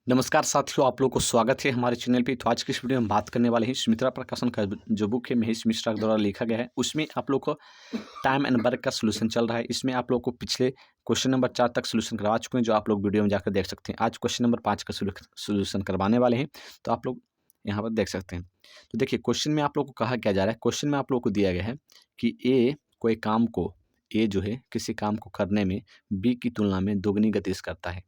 नमस्कार साथियों, आप लोग को स्वागत है हमारे चैनल पे। तो आज की इस वीडियो में हम बात करने वाले हैं सुमित्रा प्रकाशन का जो बुक है महेश मिश्रा के द्वारा लिखा गया है। उसमें आप लोग को टाइम एंड वर्क का सोल्यूशन चल रहा है। इसमें आप लोग को पिछले क्वेश्चन नंबर 4 तक सोल्यूशन करवा चुके हैं, जो आप लोग वीडियो में जाकर देख सकते हैं। आज क्वेश्चन नंबर 5 का सोल्यूशन करवाने वाले हैं, तो आप लोग यहाँ पर देख सकते हैं। तो देखिए, क्वेश्चन में आप लोग को कहा क्या जा रहा है। क्वेश्चन में आप लोग को दिया गया है कि ए जो है किसी काम को करने में बी की तुलना में दोगुनी गति से करता है।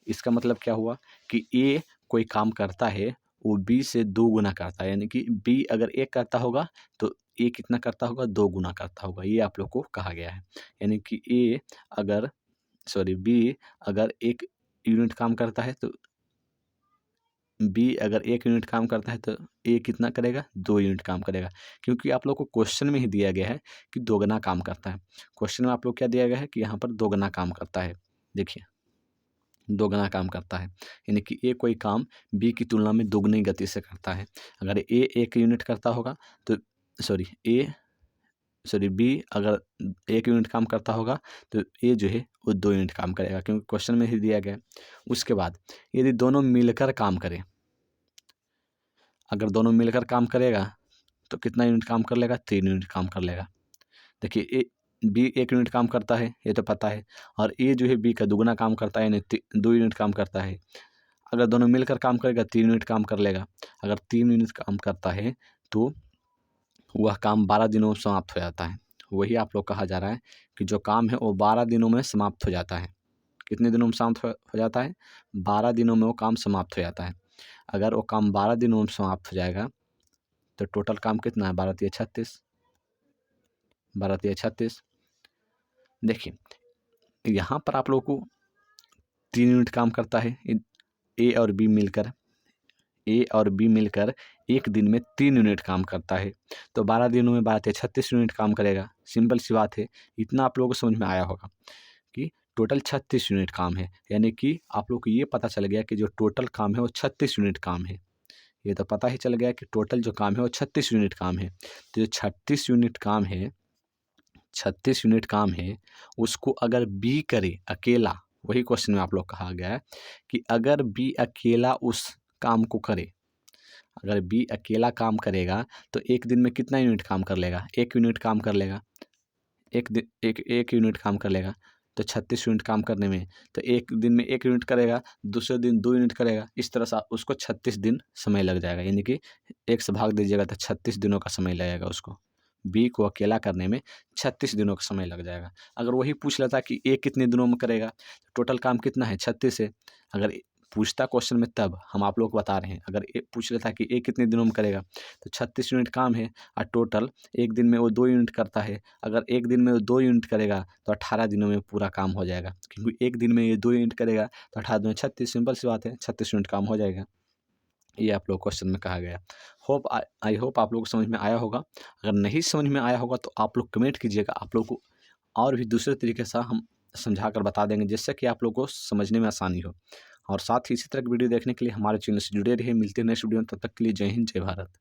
इसका मतलब क्या हुआ कि ए कोई काम करता है, वो बी से 2 गुना करता है। यानी कि बी अगर 1 करता होगा तो ए कितना करता होगा, 2 गुना करता होगा। ये आप लोग को कहा गया है। यानी कि बी अगर 1 यूनिट काम करता है तो बी अगर 1 यूनिट काम करता है तो ए कितना करेगा, 2 यूनिट काम करेगा। क्योंकि आप लोग को क्वेश्चन में ही दिया गया है कि दोगुना काम करता है। क्वेश्चन में आप लोग क्या दिया गया है कि यहाँ पर दोगुना काम करता है। देखिए, दोगुना काम करता है, यानी कि ए कोई काम बी की तुलना में दोगुनी गति से करता है। अगर ए 1 यूनिट करता होगा तो बी अगर 1 यूनिट काम करता होगा तो ए जो है वो 2 यूनिट काम करेगा, क्योंकि क्वेश्चन में ही दिया गया है। उसके बाद यदि दोनों मिलकर काम करें, अगर दोनों मिलकर काम करेगा तो कितना यूनिट काम कर लेगा, 3 यूनिट काम कर लेगा। देखिए, बी 1 यूनिट काम करता है, ये तो पता है, और ए जो है बी का दुगुना काम करता है, यानी 2 यूनिट काम करता है। अगर दोनों मिलकर काम करेगा 3 यूनिट काम कर लेगा। अगर 3 यूनिट काम करता है तो वह काम 12 दिनों में समाप्त हो जाता है। वही आप लोग कहा जा रहा है कि जो काम है वो 12 दिनों में समाप्त हो जाता है। कितने दिनों में समाप्त हो जाता है? 12 दिनों में वो काम समाप्त हो जाता है। अगर वो काम 12 दिनों में समाप्त हो जाएगा तो टोटल काम कितना है? 12 तिया 36। 12 तिया 36। देखिए, यहाँ पर आप लोग को 3 यूनिट काम करता है। ए और बी मिलकर एक दिन में 3 यूनिट काम करता है, तो 12 दिनों में 12 तिया 36 यूनिट काम करेगा। सिंपल सी बात है। इतना आप लोगों को समझ में आया होगा कि टोटल 36 यूनिट काम है। यानी कि आप लोग को ये पता चल गया कि जो टोटल काम है वो 36 यूनिट काम है। ये तो पता ही चल गया कि टोटल जो काम है वो 36 यूनिट काम है। तो जो 36 यूनिट काम है उसको अगर बी करे अकेला, वही क्वेश्चन में आप लोग कहा गया है कि अगर बी अकेला उस काम को करे, अगर बी अकेला काम करेगा तो एक दिन में कितना यूनिट काम कर लेगा? 1 यूनिट काम कर लेगा। एक यूनिट काम कर लेगा। तो 36 यूनिट काम करने में, तो एक दिन में 1 यूनिट करेगा, दूसरे दिन 2 यूनिट करेगा। इस तरह से उसको 36 दिन समय लग जाएगा। यानी कि 1 से भाग दीजिएगा तो 36 दिनों का समय लगेगा उसको। बी को अकेला करने में 36 दिनों का समय लग जाएगा। अगर वही पूछ लेता कि ए कितने दिनों में करेगा, टोटल काम कितना है? 36 है। अगर पूछता क्वेश्चन में, तब हम आप लोग को बता रहे हैं। अगर ए पूछ लेता कि ए कितने दिनों में करेगा, तो 36 यूनिट काम है और टोटल एक दिन में वो 2 यूनिट करता है। अगर एक दिन में वो 2 यूनिट करेगा तो 18 दिनों में पूरा काम हो जाएगा, क्योंकि एक दिन में ये 2 यूनिट करेगा तो 18 दूनी 36। सिंपल सी बात है, 36 यूनिट काम हो जाएगा। ये आप लोग क्वेश्चन में कहा गया। आई होप आप लोग को समझ में आया होगा। अगर नहीं समझ में आया होगा तो आप लोग कमेंट कीजिएगा। आप लोग को और भी दूसरे तरीके से हम समझा कर बता देंगे, जिससे कि आप लोग को समझने में आसानी हो। और साथ ही इसी तरह की वीडियो देखने के लिए हमारे चैनल से जुड़े रहिए। मिलते हैं नेक्स्ट वीडियो में, तब तक के लिए जय हिंद, जय भारत।